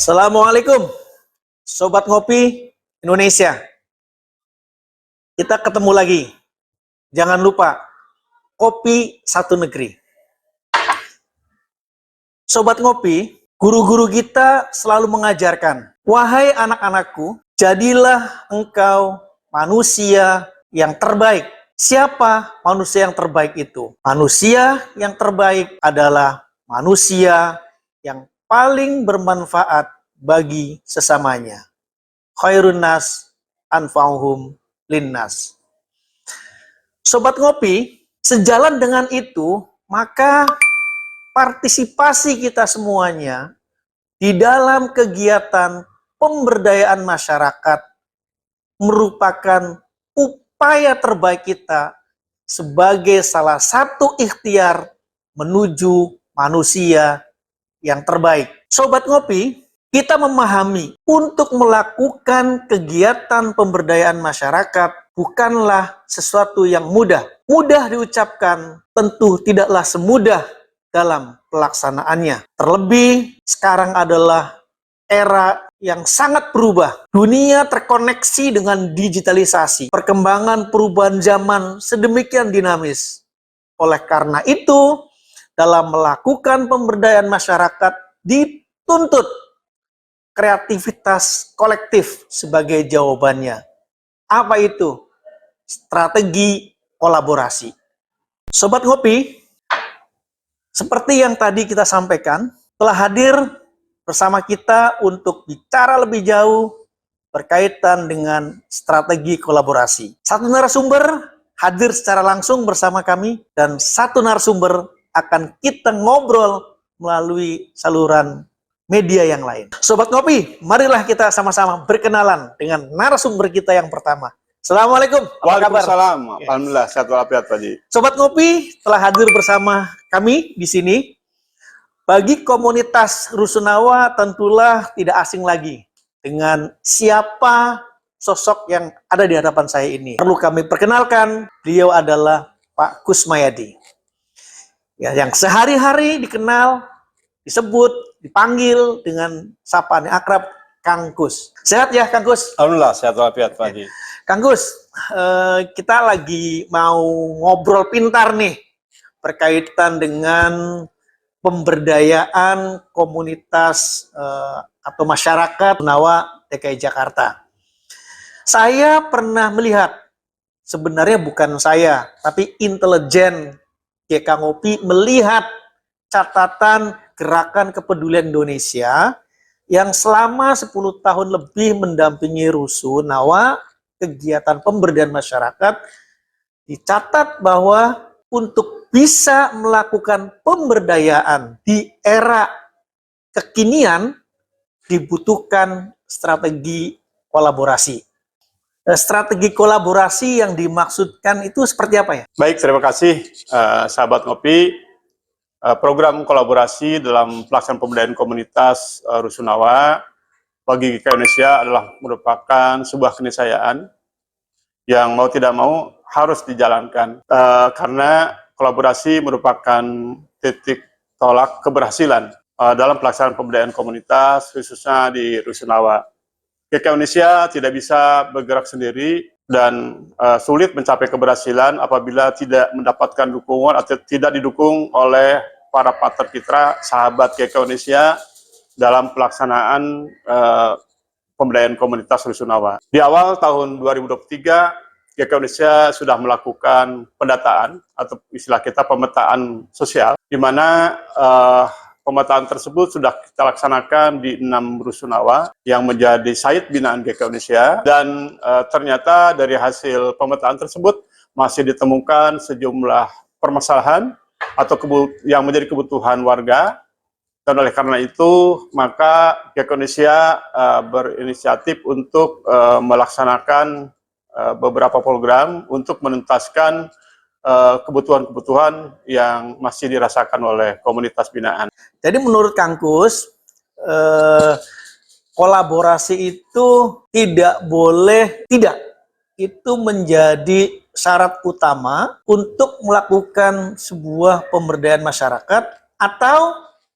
Assalamualaikum, Sobat Ngopi Indonesia. Kita ketemu lagi. Jangan lupa, kopi satu negeri. Sobat Ngopi, guru-guru kita selalu mengajarkan, wahai anak-anakku, jadilah engkau manusia yang terbaik. Siapa manusia yang terbaik itu? Manusia yang terbaik adalah manusia yang paling bermanfaat bagi sesamanya. Khairun nas anfa'uhum linnas. Sobat Ngopi, sejalan dengan itu, maka partisipasi kita semuanya di dalam kegiatan pemberdayaan masyarakat merupakan upaya terbaik kita sebagai salah satu ikhtiar menuju manusia yang terbaik. Sobat Ngopi, kita memahami untuk melakukan kegiatan pemberdayaan masyarakat bukanlah sesuatu yang mudah. Mudah diucapkan, tentu tidaklah semudah dalam pelaksanaannya. Terlebih sekarang adalah era yang sangat berubah. Dunia terkoneksi dengan digitalisasi. Perkembangan perubahan zaman sedemikian dinamis. Oleh karena itu, dalam melakukan pemberdayaan masyarakat dituntut kreativitas kolektif sebagai jawabannya. Apa itu? Strategi kolaborasi. Sobat Ngopi, seperti yang tadi kita sampaikan, telah hadir bersama kita untuk bicara lebih jauh berkaitan dengan strategi kolaborasi. Satu narasumber hadir secara langsung bersama kami, dan satu narasumber akan kita ngobrol melalui saluran media yang lain. Sobat Ngopi, marilah kita sama-sama berkenalan dengan narasumber kita yang pertama. Assalamualaikum, apa kabar? Waalaikumsalam, alhamdulillah sehat walafiat Pak Haji. Sobat Ngopi telah hadir bersama kami di sini. Bagi komunitas Rusunawa tentulah tidak asing lagi dengan siapa sosok yang ada di hadapan saya ini. Perlu kami perkenalkan, beliau adalah Pak Kusmayadi. Ya, yang sehari-hari dikenal, disebut, dipanggil dengan sapaan akrab Kang Kus. Sehat ya Kang Kus? Alhamdulillah sehat walafiat Pak Haji. Kang Gus, kita lagi mau ngobrol pintar nih berkaitan dengan pemberdayaan komunitas atau masyarakat Rusunawa DKI Jakarta. Saya pernah melihat, sebenarnya bukan saya, tapi intelijen GK Ngopi melihat catatan Gerakan Kepedulian Indonesia yang selama 10 tahun lebih mendampingi Rusunawa kegiatan pemberdayaan masyarakat, dicatat bahwa untuk bisa melakukan pemberdayaan di era kekinian dibutuhkan strategi kolaborasi. Strategi kolaborasi yang dimaksudkan itu seperti apa ya? Baik, terima kasih sahabat Ngopi. Program kolaborasi dalam pelaksanaan pemberdayaan komunitas Rusunawa bagi GK Indonesia adalah merupakan sebuah keniscayaan yang mau tidak mau harus dijalankan karena kolaborasi merupakan titik tolak keberhasilan dalam pelaksanaan pemberdayaan komunitas khususnya di Rusunawa. GK Indonesia tidak bisa bergerak sendiri dan sulit mencapai keberhasilan apabila tidak mendapatkan dukungan atau tidak didukung oleh para partner kita, sahabat GK Indonesia dalam pelaksanaan pemberdayaan komunitas Rusunawa. Di awal tahun 2023, GK Indonesia sudah melakukan pendataan atau istilah kita pemetaan sosial, di mana pemetaan tersebut sudah kita laksanakan di 6 Rusunawa yang menjadi site binaan GK Indonesia, dan ternyata dari hasil pemetaan tersebut masih ditemukan sejumlah permasalahan atau yang menjadi kebutuhan warga, dan oleh karena itu maka GK Indonesia berinisiatif untuk melaksanakan beberapa program untuk menuntaskan kebutuhan-kebutuhan yang masih dirasakan oleh komunitas binaan. Jadi menurut Kang Kus, kolaborasi itu tidak boleh tidak. Itu menjadi syarat utama untuk melakukan sebuah pemberdayaan masyarakat, atau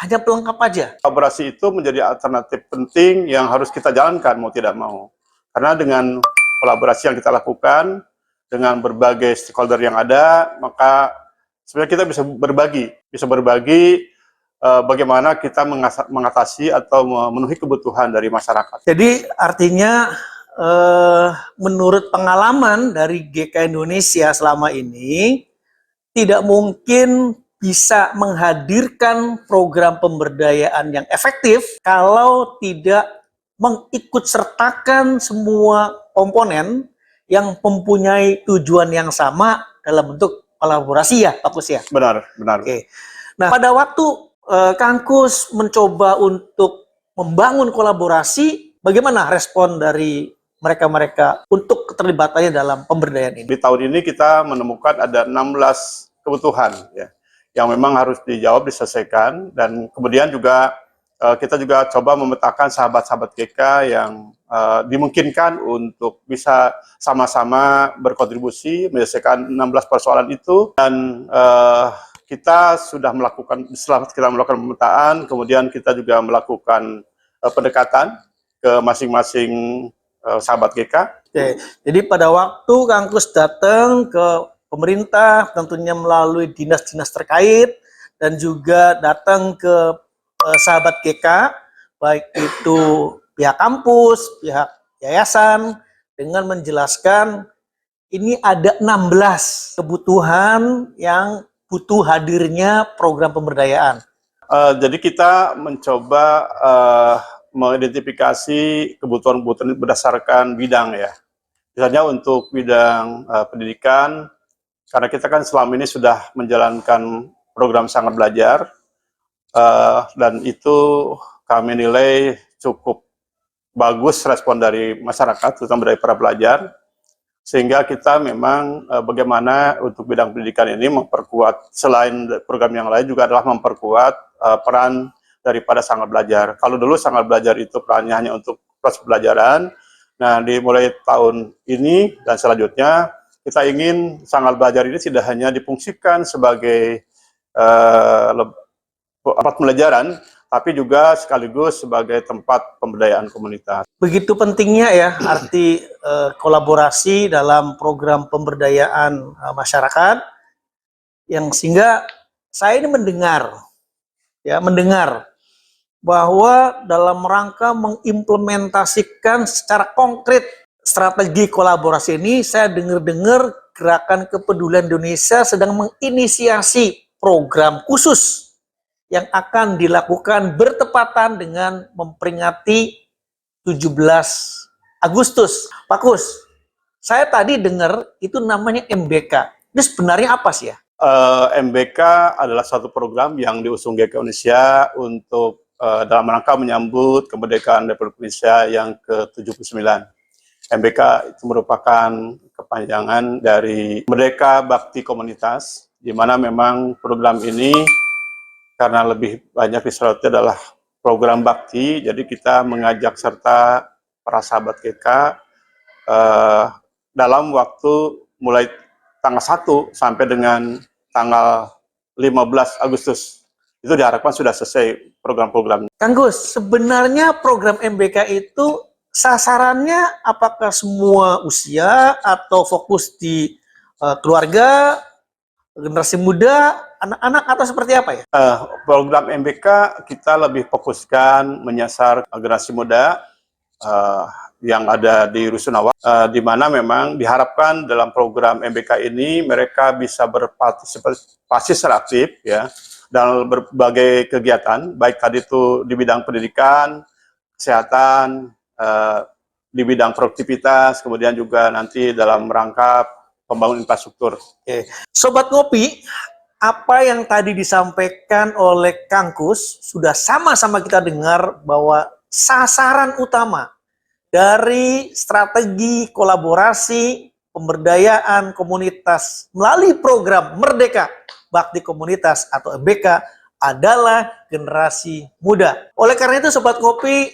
hanya pelengkap aja. Kolaborasi itu menjadi alternatif penting yang harus kita jalankan mau tidak mau. Karena dengan kolaborasi yang kita lakukan, dengan berbagai stakeholder yang ada, maka sebenarnya kita bisa berbagi bagaimana kita mengatasi atau memenuhi kebutuhan dari masyarakat. Jadi artinya menurut pengalaman dari GK Indonesia selama ini, tidak mungkin bisa menghadirkan program pemberdayaan yang efektif kalau tidak mengikut sertakan semua komponen yang mempunyai tujuan yang sama dalam bentuk kolaborasi ya, Pak Kus ya? Benar, benar. Oke. Nah, pada waktu Kang Kus mencoba untuk membangun kolaborasi, bagaimana respon dari mereka-mereka untuk keterlibatannya dalam pemberdayaan ini? Di tahun ini kita menemukan ada 16 kebutuhan ya, yang memang harus dijawab, diselesaikan, dan kemudian juga kita juga coba memetakan sahabat-sahabat GK yang dimungkinkan untuk bisa sama-sama berkontribusi menyelesaikan 16 persoalan itu, dan kita sudah melakukan, setelah kita melakukan pemetaan, kemudian kita juga melakukan pendekatan ke masing-masing sahabat GK. Oke, jadi pada waktu Kang Kus datang ke pemerintah, tentunya melalui dinas-dinas terkait, dan juga datang ke sahabat GK, baik itu pihak kampus, pihak yayasan, dengan menjelaskan ini ada 16 kebutuhan yang butuh hadirnya program pemberdayaan. Jadi kita mencoba mengidentifikasi kebutuhan-kebutuhan berdasarkan bidang ya. Misalnya untuk bidang pendidikan, karena kita kan selama ini sudah menjalankan program Sangat Belajar, dan itu kami nilai cukup bagus respon dari masyarakat, terutama dari para pelajar, sehingga kita memang bagaimana untuk bidang pendidikan ini memperkuat, selain program yang lain juga adalah memperkuat peran daripada Sangat Belajar. Kalau dulu Sangat Belajar itu perannya hanya untuk proses pembelajaran, nah mulai tahun ini dan selanjutnya kita ingin Sangat Belajar ini tidak hanya difungsikan sebagai tempat pembelajaran, tapi juga sekaligus sebagai tempat pemberdayaan komunitas. Begitu pentingnya ya arti kolaborasi dalam program pemberdayaan masyarakat, yang sehingga saya ini mendengar bahwa dalam rangka mengimplementasikan secara konkret strategi kolaborasi ini, saya dengar-dengar Gerakan Kepedulian Indonesia sedang menginisiasi program khusus yang akan dilakukan bertepatan dengan memperingati 17 Agustus. Pak Kus, saya tadi dengar itu namanya MBK. Ini sebenarnya apa sih ya? MBK adalah satu program yang diusung GK Indonesia untuk dalam rangka menyambut kemerdekaan Republik Indonesia yang ke-79. MBK itu merupakan kepanjangan dari Merdeka Bakti Komunitas, di mana memang program ini karena lebih banyak disorotnya adalah program bakti, jadi kita mengajak serta para sahabat GK dalam waktu mulai tanggal 1 sampai dengan tanggal 15 Agustus. Itu diharapkan sudah selesai program-programnya. Kang Gus, sebenarnya program MBK itu sasarannya apakah semua usia atau fokus di keluarga, generasi muda, anak-anak, atau seperti apa ya? Program MBK kita lebih fokuskan menyasar generasi muda yang ada di Rusunawa, di mana memang diharapkan dalam program MBK ini mereka bisa berpartisipasi secara aktif ya dalam berbagai kegiatan, baik tadi itu di bidang pendidikan, kesehatan, di bidang produktivitas, kemudian juga nanti dalam rangka pembangunan infrastruktur. Oke. Sobat Ngopi, apa yang tadi disampaikan oleh Kang Kus sudah sama-sama kita dengar bahwa sasaran utama dari strategi kolaborasi pemberdayaan komunitas melalui program Merdeka Bakti Komunitas atau MBK adalah generasi muda. Oleh karena itu Sobat Ngopi,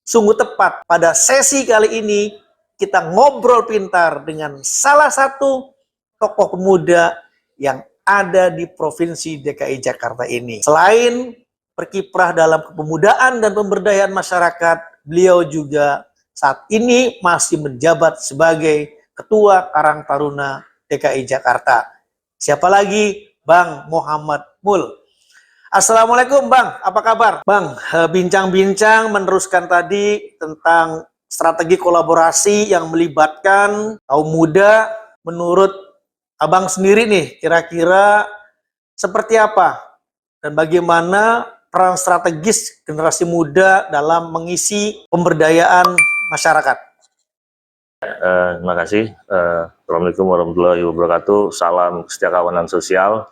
sungguh tepat pada sesi kali ini kita ngobrol pintar dengan salah satu tokoh pemuda yang ada di Provinsi DKI Jakarta ini. Selain berkiprah dalam kepemudaan dan pemberdayaan masyarakat. Beliau juga saat ini masih menjabat sebagai Ketua Karang Taruna DKI Jakarta. Siapa lagi? Bang Muhammad Mul. Assalamualaikum Bang, apa kabar? Bang, bincang-bincang meneruskan tadi tentang strategi kolaborasi yang melibatkan kaum muda. Menurut Abang sendiri nih, kira-kira seperti apa dan bagaimana peran strategis generasi muda dalam mengisi pemberdayaan masyarakat? Terima kasih. Assalamualaikum warahmatullahi wabarakatuh. Salam kesetiakawanan sosial.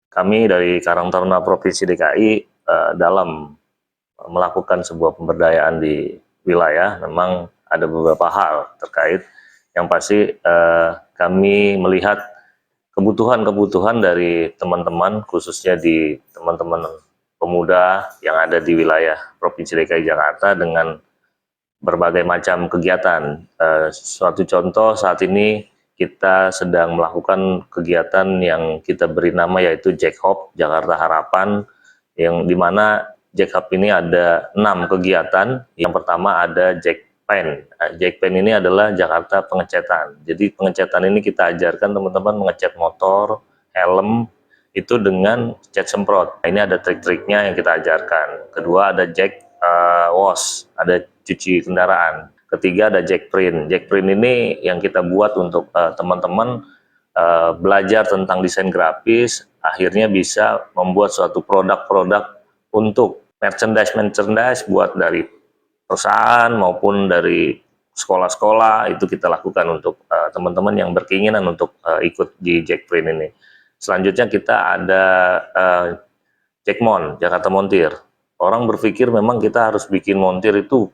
Kami dari Karang Taruna Provinsi DKI dalam melakukan sebuah pemberdayaan di wilayah, memang ada beberapa hal terkait. Yang pasti kami melihat kebutuhan-kebutuhan dari teman-teman, khususnya di teman-teman pemuda yang ada di wilayah Provinsi DKI Jakarta dengan berbagai macam kegiatan. Suatu contoh saat ini kita sedang melakukan kegiatan yang kita beri nama yaitu Jack Hop Jakarta Harapan, yang dimana Jack Hop ini ada 6 kegiatan. Yang pertama ada Jack Pen. Jack Pen ini adalah Jakarta Pengecetan. Jadi pengecetan ini kita ajarkan teman-teman mengecat motor, helm, itu dengan cat semprot. Ini ada trik-triknya yang kita ajarkan. Kedua ada Jack Wash, ada cuci kendaraan. Ketiga ada Jack Print. Jack Print ini yang kita buat untuk teman-teman belajar tentang desain grafis, akhirnya bisa membuat suatu produk-produk untuk merchandise buat dari perusahaan maupun dari sekolah-sekolah. Itu kita lakukan untuk teman-teman yang berkeinginan untuk ikut di Jack Print ini. Selanjutnya kita ada Jackmon, Jakarta Montir. Orang berpikir memang kita harus bikin montir itu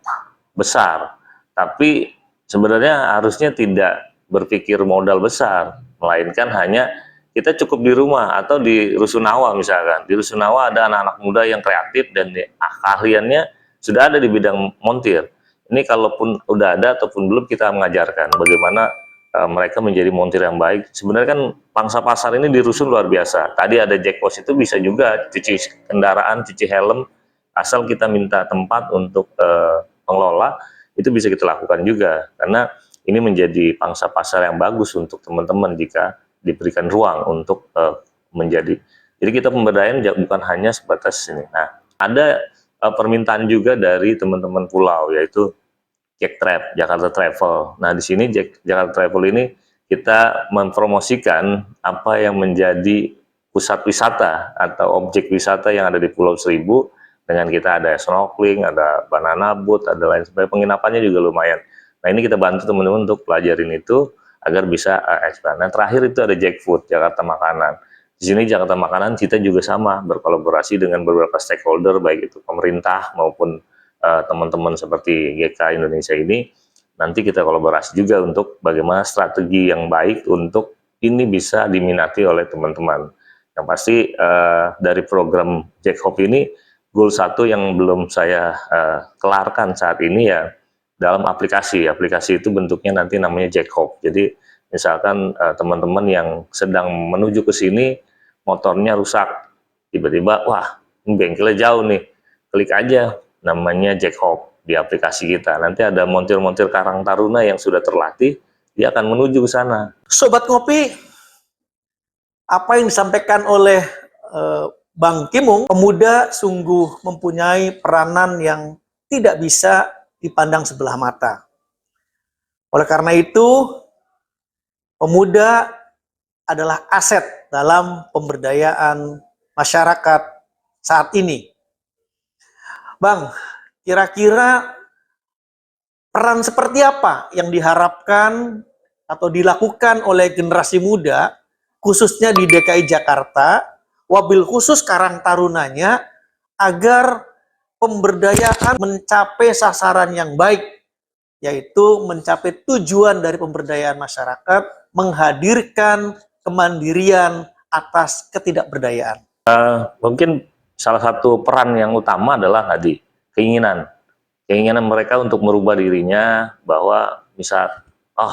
besar, tapi sebenarnya harusnya tidak berpikir modal besar, melainkan hanya kita cukup di rumah atau di Rusunawa misalkan. Di Rusunawa ada anak-anak muda yang kreatif dan keahliannya sudah ada di bidang montir. Ini kalaupun udah ada ataupun belum, kita mengajarkan bagaimana mereka menjadi montir yang baik. Sebenarnya kan pangsa pasar ini di Rusun luar biasa. Tadi ada Jackpot, itu bisa juga cuci kendaraan, cuci helm, asal kita minta tempat untuk pengelola, itu bisa kita lakukan juga. Karena ini menjadi pangsa pasar yang bagus untuk teman-teman jika diberikan ruang untuk menjadi. Jadi kita pemberdayaan bukan hanya sebatas ini. Nah, ada permintaan juga dari teman-teman pulau, yaitu Jack Trap, Jakarta Travel. Nah, di sini Jakarta Travel ini kita mempromosikan apa yang menjadi pusat wisata atau objek wisata yang ada di Pulau Seribu. Dengan kita ada snorkeling, ada banana boat, ada lain sebagainya. Penginapannya juga lumayan. Nah, ini kita bantu teman-teman untuk pelajarin itu agar bisa expand. Nah, terakhir itu ada Jack Food, Jakarta Makanan. Di sini Jakarta Makanan kita juga sama berkolaborasi dengan beberapa stakeholder, baik itu pemerintah maupun teman-teman seperti GK Indonesia ini. Nanti kita kolaborasi juga untuk bagaimana strategi yang baik untuk ini bisa diminati oleh teman-teman. Yang pasti dari program Jack Hop ini, goal 1 yang belum saya kelarkan saat ini ya dalam aplikasi. Aplikasi itu bentuknya nanti namanya Jack Hop. Jadi misalkan teman-teman yang sedang menuju ke sini, motornya rusak, tiba-tiba wah ini bengkelnya jauh nih, klik aja namanya Jack Hop di aplikasi kita. Nanti ada montir-montir Karang Taruna yang sudah terlatih, dia akan menuju ke sana. Sobat Ngopi, apa yang disampaikan oleh Bang Kimung, pemuda sungguh mempunyai peranan yang tidak bisa dipandang sebelah mata. Oleh karena itu, pemuda adalah aset dalam pemberdayaan masyarakat saat ini. Bang, kira-kira peran seperti apa yang diharapkan atau dilakukan oleh generasi muda, khususnya di DKI Jakarta, wabil khusus Karang Tarunanya, agar pemberdayaan mencapai sasaran yang baik, yaitu mencapai tujuan dari pemberdayaan masyarakat, menghadirkan kemandirian atas ketidakberdayaan? Mungkin salah satu peran yang utama adalah tadi keinginan mereka untuk merubah dirinya, bahwa misal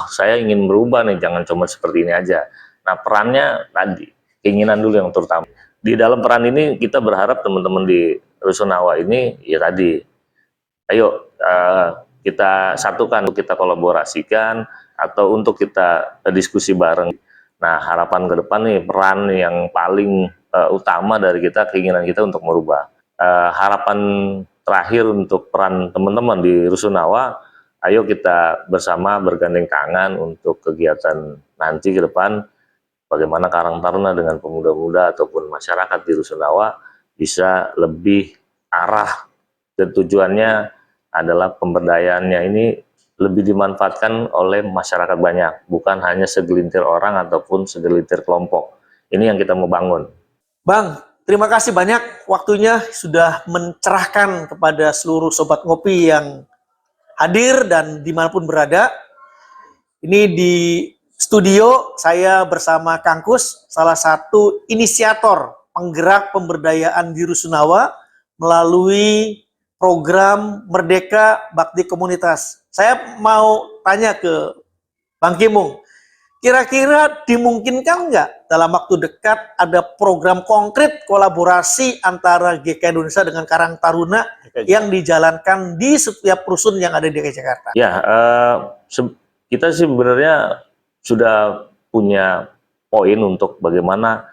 saya ingin berubah nih, jangan cuma seperti ini aja. Nah, perannya tadi keinginan dulu yang terutama. di dalam peran ini kita berharap teman-teman di Rusunawa ini ya tadi, ayo kita satukan, kita kolaborasikan atau untuk kita diskusi bareng. Nah, harapan ke depan nih, peran yang paling utama dari kita, keinginan kita untuk merubah. Harapan terakhir untuk peran teman-teman di Rusunawa, ayo kita bersama bergandeng tangan untuk kegiatan nanti ke depan, bagaimana Karang Taruna dengan pemuda-pemuda ataupun masyarakat di Rusunawa bisa lebih arah dan tujuannya adalah pemberdayaannya ini lebih dimanfaatkan oleh masyarakat banyak, bukan hanya segelintir orang ataupun segelintir kelompok. Ini yang kita mau bangun. Bang, terima kasih banyak waktunya sudah mencerahkan kepada seluruh Sobat Ngopi yang hadir dan dimanapun berada. Ini di studio saya bersama Kang Kus, salah satu inisiator penggerak pemberdayaan di Rusunawa melalui program Merdeka Bakti Komunitas. Saya mau tanya ke Bang Kimung, kira-kira dimungkinkan nggak dalam waktu dekat ada program konkret kolaborasi antara GK Indonesia dengan Karang Taruna yang dijalankan di setiap rusun yang ada di DKI Jakarta? Ya, kita sih sebenarnya sudah punya poin untuk bagaimana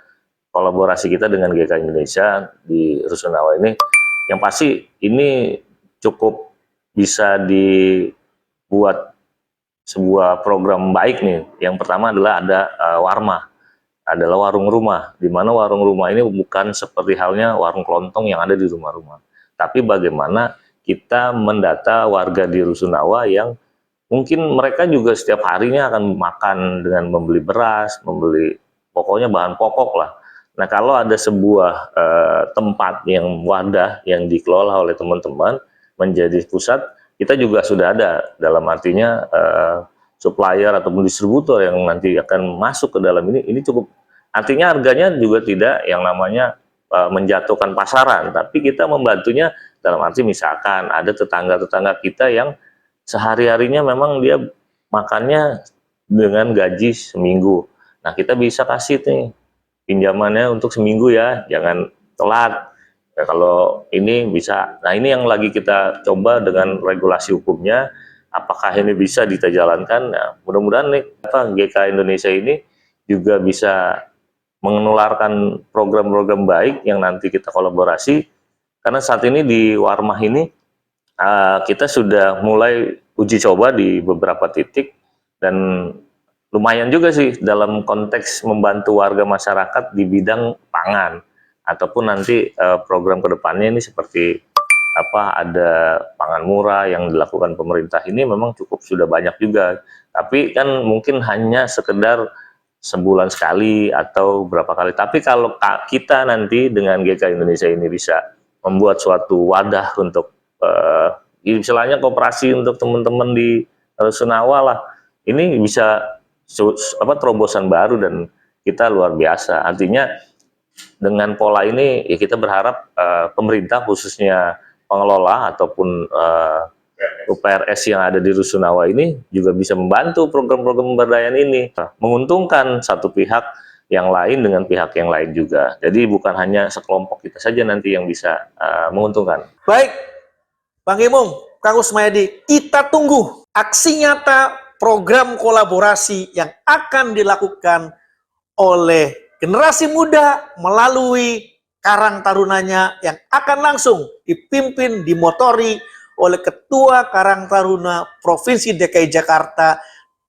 kolaborasi kita dengan GK Indonesia di Rusunawa ini. Yang pasti ini cukup bisa dibuat sebuah program baik nih. Yang pertama adalah ada Warma, adalah warung rumah, di mana warung rumah ini bukan seperti halnya warung kelontong yang ada di rumah-rumah, tapi bagaimana kita mendata warga di Rusunawa yang mungkin mereka juga setiap harinya akan makan dengan membeli beras, membeli pokoknya bahan pokok lah. Nah, kalau ada sebuah tempat yang wadah yang dikelola oleh teman-teman menjadi pusat, kita juga sudah ada dalam artinya supplier ataupun distributor yang nanti akan masuk ke dalam ini cukup, artinya harganya juga tidak yang namanya menjatuhkan pasaran, tapi kita membantunya dalam arti misalkan ada tetangga-tetangga kita yang sehari-harinya memang dia makannya dengan gaji seminggu. Nah, kita bisa kasih nih pinjamannya untuk seminggu ya, jangan telat. Ya, kalau ini bisa, nah ini yang lagi kita coba dengan regulasi hukumnya, apakah ini bisa kita jalankan? Nah, mudah-mudahan nih GK Indonesia ini juga bisa menularkan program-program baik yang nanti kita kolaborasi. Karena saat ini di Warmah ini kita sudah mulai uji coba di beberapa titik dan lumayan juga sih dalam konteks membantu warga masyarakat di bidang pangan ataupun nanti program kedepannya ini seperti ada pangan murah yang dilakukan pemerintah ini memang cukup sudah banyak juga, tapi kan mungkin hanya sekedar sebulan sekali atau berapa kali. Tapi kalau kita nanti dengan GK Indonesia ini bisa membuat suatu wadah untuk istilahnya koperasi untuk teman-teman di Rusunawa lah, ini bisa terobosan baru dan kita luar biasa. Artinya dengan pola ini ya kita berharap pemerintah khususnya pengelola ataupun UPRS yang ada di Rusunawa ini juga bisa membantu program-program pemberdayaan ini, menguntungkan satu pihak yang lain dengan pihak yang lain juga. Jadi bukan hanya sekelompok kita saja nanti yang bisa menguntungkan. Baik, Bang Kimung, Kang Kusmayadi, kita tunggu aksi nyata program kolaborasi yang akan dilakukan oleh generasi muda melalui Karang Tarunanya yang akan langsung dipimpin, dimotori oleh Ketua Karang Taruna Provinsi DKI Jakarta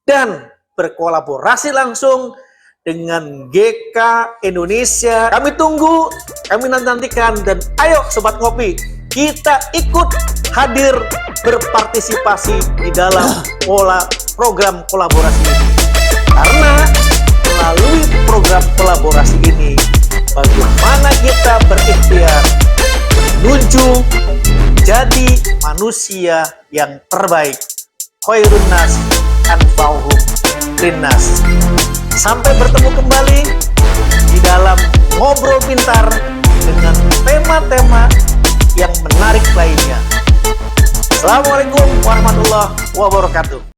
dan berkolaborasi langsung dengan GK Indonesia. Kami tunggu, kami nantikan, dan ayo Sobat Ngopi, kita ikut hadir berpartisipasi di dalam program kolaborasi ini. Karena melalui program kolaborasi ini, bagaimana kita berikhtiar menuju jadi manusia yang terbaik. Khairun nas anfa'uhum linnas. Sampai bertemu kembali di dalam Ngobrol Pintar dengan tema-tema yang menarik lainnya. Assalamualaikum warahmatullahi wabarakatuh.